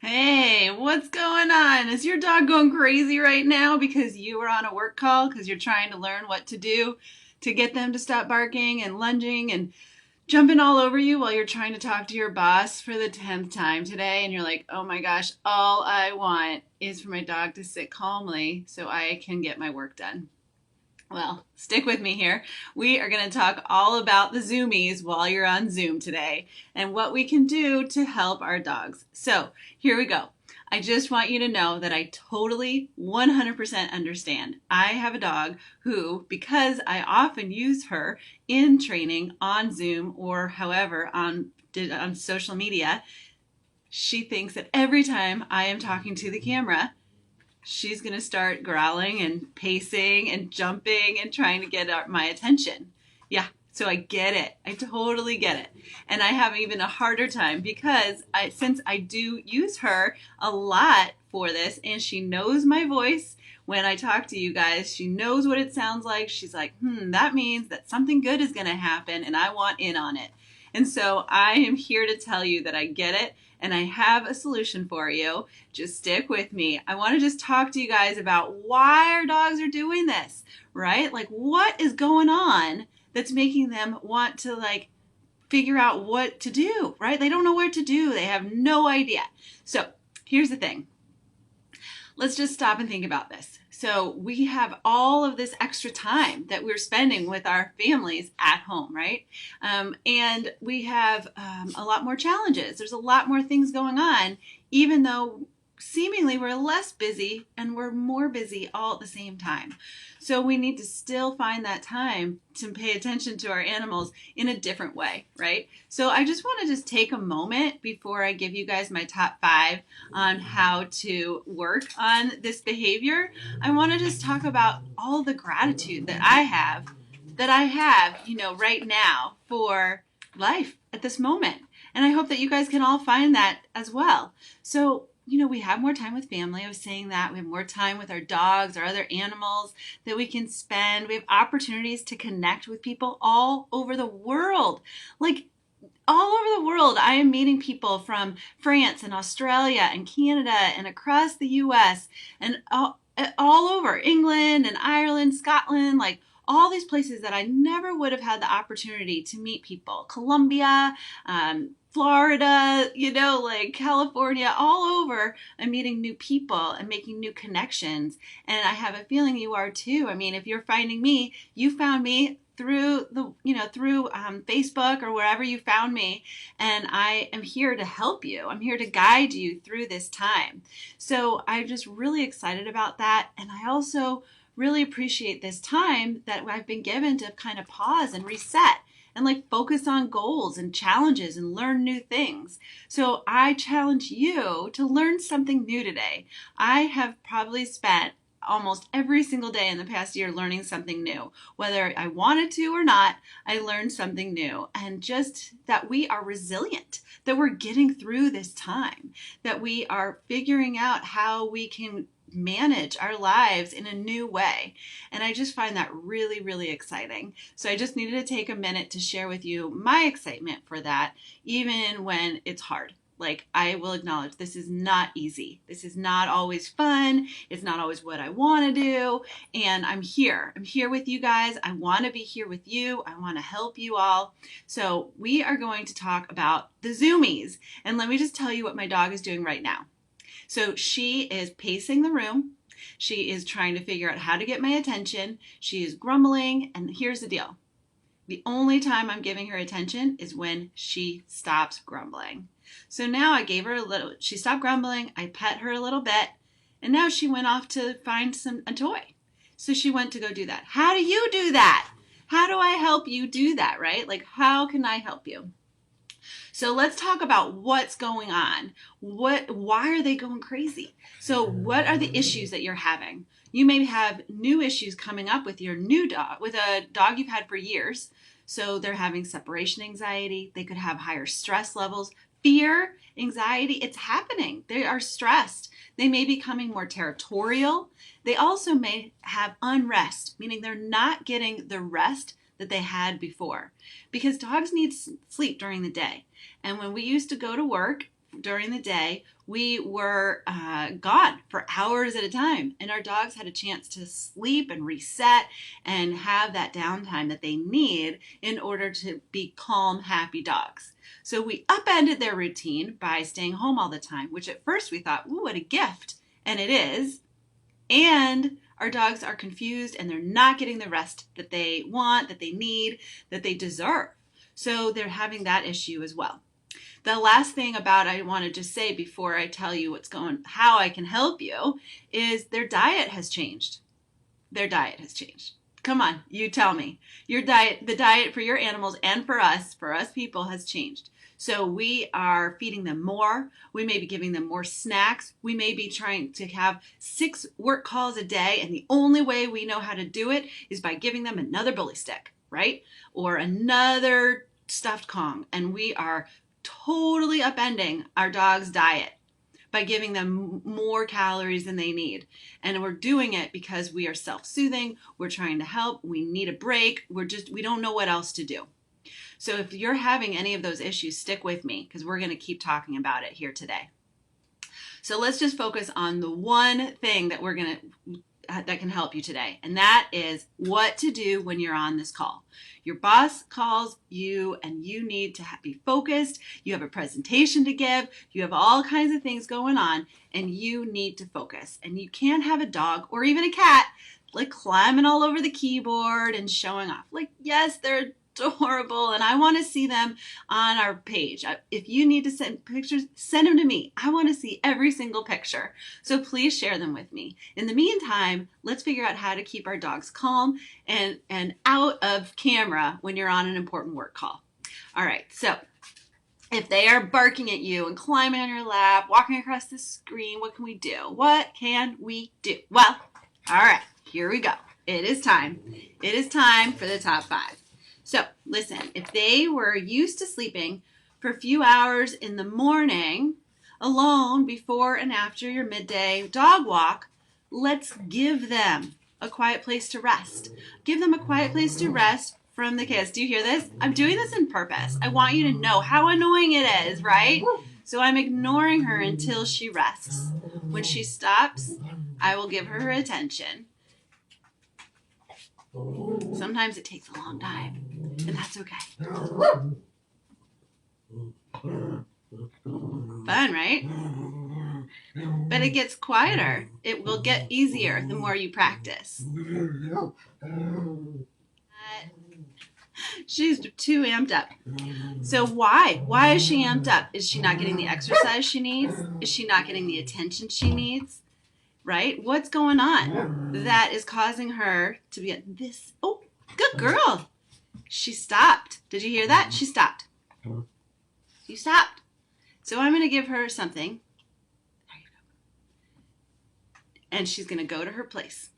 Hey, what's going on? Is your dog going crazy right now because you were on a work call because you're trying to learn what to do to get them to stop barking and lunging and jumping all over you while you're trying to talk to your boss for the 10th time today? And you're like, oh my gosh, all I want is for my dog to sit calmly so I can get my work done. Well, stick with me here. We are going to talk all about the zoomies while you're on Zoom today and what we can do to help our dogs. So here we go. I just want you to know that I totally 100% understand. I have a dog who, because I often use her in training on Zoom or however on social media, she thinks that every time I am talking to the camera, she's going to start growling and pacing and jumping and trying to get my attention. Yeah, so I get it. I totally get it. And I have even a harder time because since I do use her a lot for this and she knows my voice when I talk to you guys, she knows what it sounds like. She's like, that means that something good is going to happen and I want in on it. And so I am here to tell you that I get it and I have a solution for you. Just stick with me. I want to just talk to you guys about why our dogs are doing this, right? Like what is going on that's making them want to figure out what to do, right? They don't know what to do. They have no idea. So here's the thing. Let's just stop and think about this. So we have all of this extra time that we're spending with our families at home, right? And we have a lot more challenges. There's a lot more things going on, even though seemingly we're less busy and we're more busy all at the same time. So we need to still find that time to pay attention to our animals in a different way, right? So I just want to just take a moment before I give you guys my top 5 on how to work on this behavior. I want to just talk about all the gratitude that I have, right now for life at this moment. And I hope that you guys can all find that as well. So we have more time with family. I was saying that. We have more time with our dogs, our other animals that we can spend. We have opportunities to connect with people all over the world. All over the world, I am meeting people from France and Australia and Canada and across the US and all over England and Ireland, Scotland, all these places that I never would have had the opportunity to meet people. Colombia, Florida, California, all over. I'm meeting new people and making new connections. And I have a feeling you are too. I mean, if you're finding me, you found me through Facebook or wherever you found me. And I am here to help you. I'm here to guide you through this time. So I'm just really excited about that. And I also really appreciate this time that I've been given to kind of pause and reset and focus on goals and challenges and learn new things. So I challenge you to learn something new today. I have probably spent almost every single day in the past year learning something new. Whether I wanted to or not, I learned something new. And just that we are resilient, that we're getting through this time, that we are figuring out how we can manage our lives in a new way. And I just find that really, really exciting. So I just needed to take a minute to share with you my excitement for that, even when it's hard. I will acknowledge this is not easy. This is not always fun. It's not always what I want to do. And I'm here. I'm here with you guys. I want to be here with you. I want to help you all. So we are going to talk about the zoomies. And let me just tell you what my dog is doing right now. So she is pacing the room. She is trying to figure out how to get my attention. She is grumbling. And here's the deal. The only time I'm giving her attention is when she stops grumbling. So now I gave her she stopped grumbling. I pet her a little bit. And now she went off to find a toy. So she went to go do that. How do you do that? How do I help you do that, right? How can I help you? So let's talk about what's going on. Why are they going crazy? So what are the issues that you're having? You may have new issues coming up with your new dog, with a dog you've had for years. So they're having separation anxiety. They could have higher stress levels, fear, anxiety. It's happening. They are stressed. They may be becoming more territorial. They also may have unrest, meaning they're not getting the rest that they had before, because dogs need sleep during the day. And when we used to go to work during the day, we were gone for hours at a time, and our dogs had a chance to sleep and reset and have that downtime that they need in order to be calm, happy dogs. So we upended their routine by staying home all the time, which at first we thought, ooh, what a gift. And it is. And our dogs are confused and they're not getting the rest that they want, that they need, that they deserve. So they're having that issue as well. The last thing about I want to just say before I tell you how I can help you is their diet has changed. Their diet has changed. Come on, you tell me. Your diet, the diet for your animals and for us people has changed. So we are feeding them more. We may be giving them more snacks. We may be trying to have 6 work calls a day, and the only way we know how to do it is by giving them another bully stick, right? Or another stuffed Kong. And we are totally upending our dog's diet by giving them more calories than they need. And we're doing it because we are self-soothing. We're trying to help. We need a break. We don't know what else to do. So if you're having any of those issues, stick with me because we're going to keep talking about it here today. So let's just focus on the one thing that that can help you today. And that is what to do when you're on this call. Your boss calls you and you need to be focused. You have a presentation to give. You have all kinds of things going on and you need to focus. And you can't have a dog or even a cat like climbing all over the keyboard and showing off. Like, yes, they're adorable and I want to see them on our page. If you need to send pictures, send them to me. I want to see every single picture. So please share them with me. In the meantime, let's figure out how to keep our dogs calm and out of camera when you're on an important work call. All right, so if they are barking at you and climbing on your lap, walking across the screen, what can we do? What can we do? Well, all right, here we go. It is time. It is time for the top 5. So listen, if they were used to sleeping for a few hours in the morning, alone before and after your midday dog walk, let's give them a quiet place to rest. Give them a quiet place to rest from the kids. Do you hear this? I'm doing this on purpose. I want you to know how annoying it is, right? So I'm ignoring her until she rests. When she stops, I will give her attention. Sometimes it takes a long time, and that's okay. Fun, right? But it gets quieter. It will get easier the more you practice. She's too amped up. So why? Why is she amped up? Is she not getting the exercise she needs? Is she not getting the attention she needs? Right? What's going on that is causing her to be at this? Oh, good girl. She stopped. Did you hear that? She stopped. You stopped. So I'm going to give her something. There you go. And she's going to go to her place.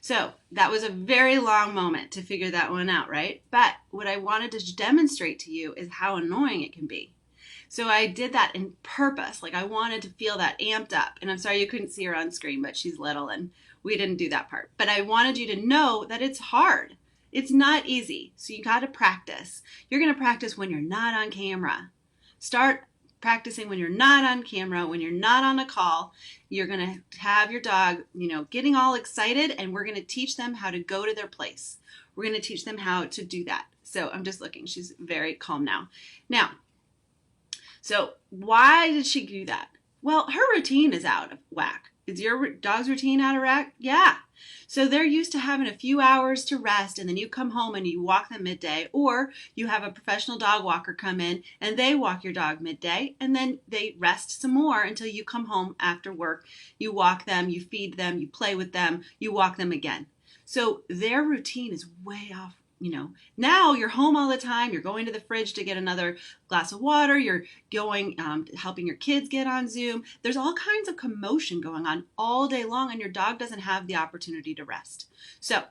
So that was a very long moment to figure that one out, right? But what I wanted to demonstrate to you is how annoying it can be. So I did that in purpose. Like I wanted to feel that amped up. And I'm sorry you couldn't see her on screen, but she's little and we didn't do that part. But I wanted you to know that it's hard. It's not easy. So you got to practice. You're going to practice when you're not on camera. Start practicing when you're not on camera, when you're not on a call. You're going to have your dog, getting all excited, and we're going to teach them how to go to their place. We're going to teach them how to do that. So I'm just looking. She's very calm now. So why did she do that? Well, her routine is out of whack. Is your dog's routine out of whack? Yeah. So they're used to having a few hours to rest, and then you come home and you walk them midday, or you have a professional dog walker come in and they walk your dog midday, and then they rest some more until you come home after work. You walk them, you feed them, you play with them, you walk them again. So their routine is way off. Now you're home all the time. You're going to the fridge to get another glass of water. You're going, helping your kids get on Zoom. There's all kinds of commotion going on all day long, and your dog doesn't have the opportunity to rest. So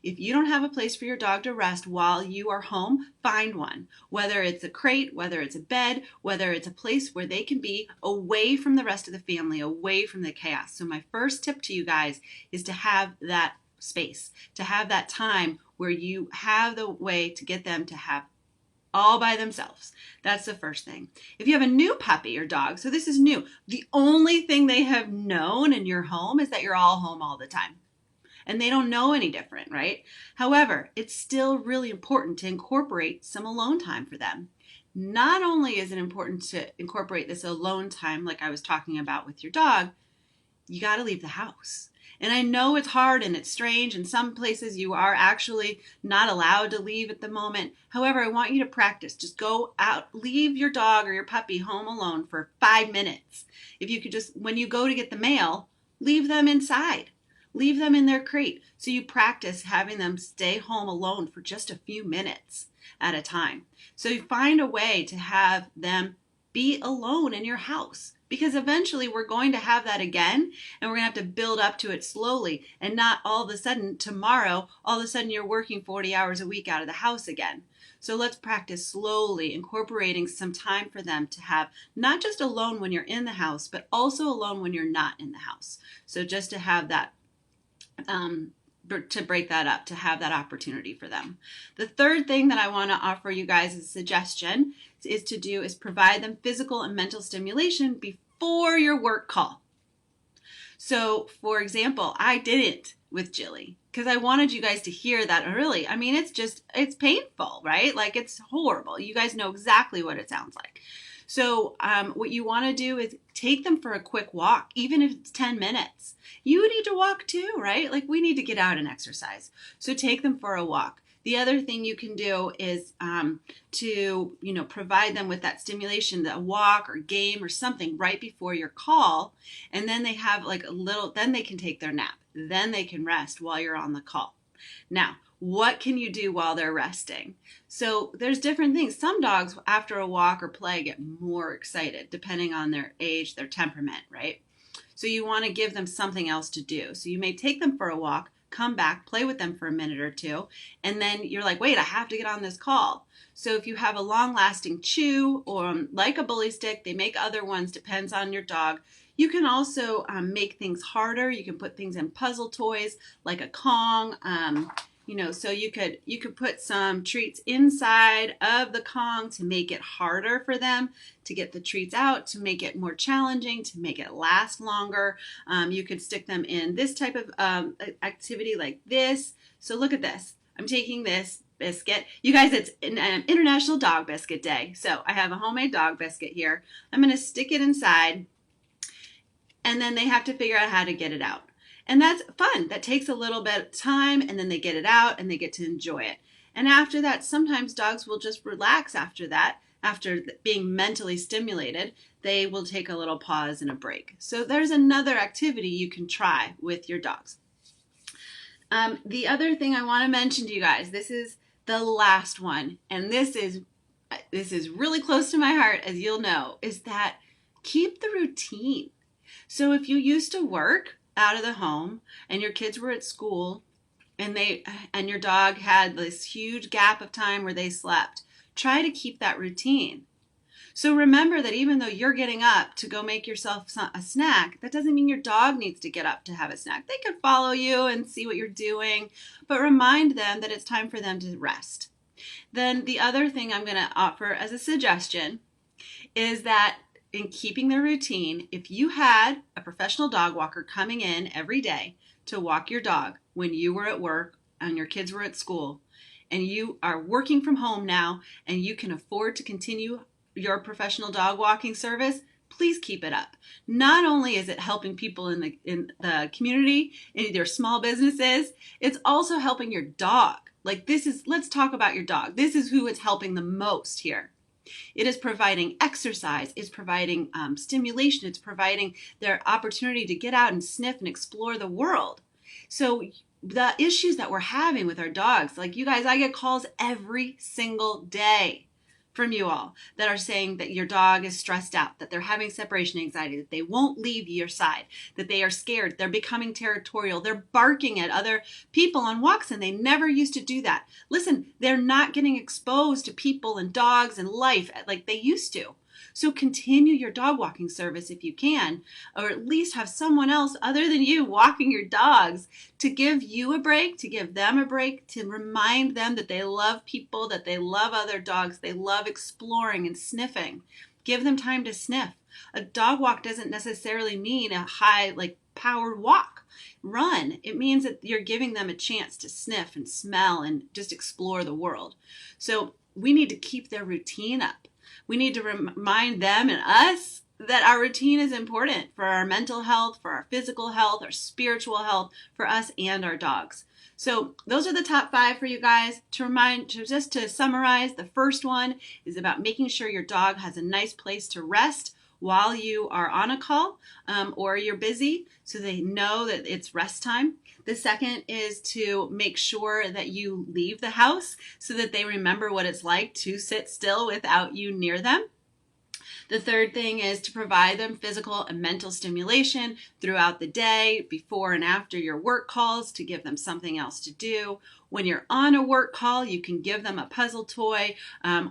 if you don't have a place for your dog to rest while you are home, find one. Whether it's a crate, whether it's a bed, whether it's a place where they can be away from the rest of the family, away from the chaos. So my first tip to you guys is to have that space, to have that time where you have the way to get them to have all by themselves. That's the first thing. If you have a new puppy or dog, so this is new, the only thing they have known in your home is that you're all home all the time. And they don't know any different, right? However, it's still really important to incorporate some alone time for them. Not only is it important to incorporate this alone time like I was talking about with your dog, you got to leave the house. And I know it's hard and it's strange. In some places you are actually not allowed to leave at the moment. However, I want you to practice. Just go out, leave your dog or your puppy home alone for 5 minutes. If you could just, when you go to get the mail, leave them inside. Leave them in their crate. So you practice having them stay home alone for just a few minutes at a time. So you find a way to have them be alone in your house, because eventually we're going to have that again, and we're going to have to build up to it slowly, and not all of a sudden tomorrow, all of a sudden you're working 40 hours a week out of the house again. So let's practice slowly incorporating some time for them to have not just alone when you're in the house, but also alone when you're not in the house. So just to have that to break that up, to have that opportunity for them. The third thing that I want to offer you guys as a suggestion is provide them physical and mental stimulation before your work call. So for example, I didn't with Jilly because I wanted you guys to hear that early. I mean, it's painful, right? Like, it's horrible. You guys know exactly what it sounds like. So what you want to do is take them for a quick walk, even if it's 10 minutes. You need to walk too, right? Like, we need to get out and exercise. So take them for a walk. The other thing you can do is to provide them with that stimulation, a walk or game or something right before your call. And then they have then they can take their nap. Then they can rest while you're on the call. Now, what can you do while they're resting? So there's different things. Some dogs after a walk or play get more excited depending on their age, their temperament, right? So you want to give them something else to do. So you may take them for a walk, come back, play with them for a minute or two, and then you're like, wait, I have to get on this call. So if you have a long-lasting chew or like a bully stick, they make other ones, depends on your dog. You can also make things harder. You can put things in puzzle toys like a Kong. So you could put some treats inside of the Kong to make it harder for them to get the treats out, to make it more challenging, to make it last longer. You could stick them in this type of activity like this. So look at this. I'm taking this biscuit. You guys, it's an International Dog Biscuit Day. So I have a homemade dog biscuit here. I'm going to stick it inside, and then they have to figure out how to get it out. And that's fun. That takes a little bit of time, and then they get it out and they get to enjoy it. And after that, sometimes dogs will just relax after that. After being mentally stimulated, they will take a little pause and a break. So there's another activity you can try with your dogs. The other thing I want to mention to you guys, this is the last one, and this is really close to my heart, as you'll know, is that keep the routine. So if you used to work out of the home and your kids were at school and your dog had this huge gap of time where they slept, try to keep that routine. So remember that even though you're getting up to go make yourself a snack, that doesn't mean your dog needs to get up to have a snack. They could follow you and see what you're doing, but remind them that it's time for them to rest. Then the other thing I'm going to offer as a suggestion is that in keeping the routine, if you had a professional dog walker coming in every day to walk your dog when you were at work and your kids were at school, and you are working from home now and you can afford to continue your professional dog walking service, please keep it up. Not only is it helping people in the community, in their small businesses, it's also helping your dog. Let's talk about your dog. This is who it's helping the most here. It is providing exercise, it's providing stimulation, it's providing their opportunity to get out and sniff and explore the world. So the issues that we're having with our dogs, like you guys, I get calls every single day from you all that are saying that your dog is stressed out, that they're having separation anxiety, that they won't leave your side, that they are scared, they're becoming territorial, they're barking at other people on walks, and they never used to do that. Listen, they're not getting exposed to people and dogs and life like they used to. So continue your dog walking service if you can, or at least have someone else other than you walking your dogs to give you a break, to give them a break, to remind them that they love people, that they love other dogs, they love exploring and sniffing. Give them time to sniff. A dog walk doesn't necessarily mean a high, powered walk. Run. It means that you're giving them a chance to sniff and smell and just explore the world. So we need to keep their routine up. We need to remind them and us that our routine is important for our mental health, for our physical health, our spiritual health, for us and our dogs. So those are the top 5 for you guys. Just to summarize, the first one is about making sure your dog has a nice place to rest while you are on a call or you're busy, so they know that it's rest time. The second is to make sure that you leave the house so that they remember what it's like to sit still without you near them. The third thing is to provide them physical and mental stimulation throughout the day, before and after your work calls, to give them something else to do. When you're on a work call, you can give them a puzzle toy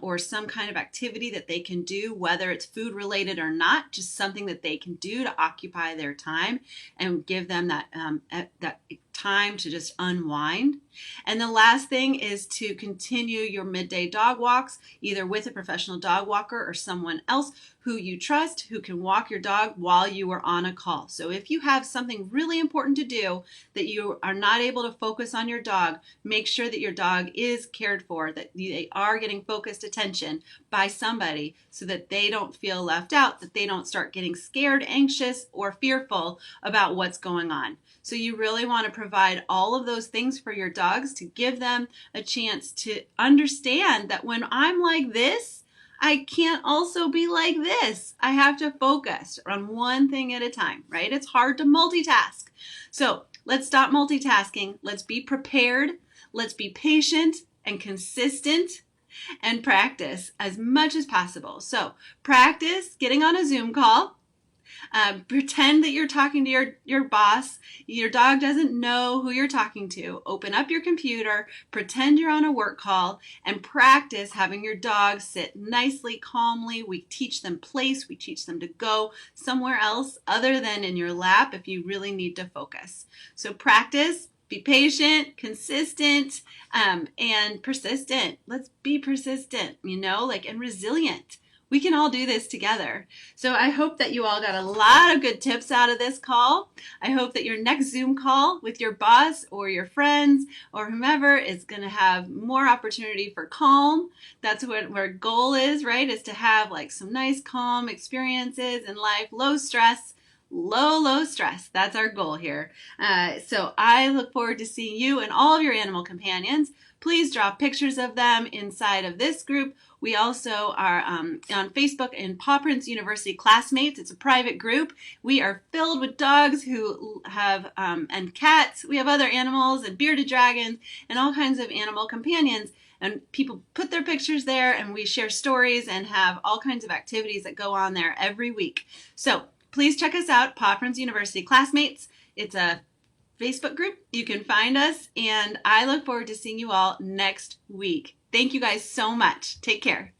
or some kind of activity that they can do, whether it's food related or not, just something that they can do to occupy their time and give them that time to just unwind. And the last thing is to continue your midday dog walks, either with a professional dog walker or someone else who you trust, who can walk your dog while you are on a call. So if you have something really important to do that you are not able to focus on your dog, make sure that your dog is cared for, that they are getting focused attention by somebody so that they don't feel left out, that they don't start getting scared, anxious, or fearful about what's going on. So you really want to provide all of those things for your dogs to give them a chance to understand that when I'm like this, I can't also be like this. I have to focus on one thing at a time, right? It's hard to multitask. So let's stop multitasking. Let's be prepared. Let's be patient and consistent and practice as much as possible. So practice getting on a Zoom call. Pretend that you're talking to your boss. Your dog doesn't know who you're talking to. Open up your computer, pretend you're on a work call, and practice having your dog sit nicely, calmly. We teach them place. We teach them to go somewhere else other than in your lap if you really need to focus. So practice. Be patient, consistent, and persistent. Let's be persistent, and resilient. We can all do this together. So I hope that you all got a lot of good tips out of this call. I hope that your next Zoom call with your boss or your friends or whomever is going to have more opportunity for calm. That's what our goal is, right? Is to have some nice calm experiences in life, low stress. Low stress. That's our goal here. So I look forward to seeing you and all of your animal companions. Please draw pictures of them inside of this group. We also are on Facebook in Paw Prints University Classmates. It's a private group. We are filled with dogs who have, and cats. We have other animals and bearded dragons and all kinds of animal companions. And people put their pictures there, and we share stories and have all kinds of activities that go on there every week. So please check us out, Paw Prints University Classmates. It's a Facebook group. You can find us, and I look forward to seeing you all next week. Thank you guys so much. Take care.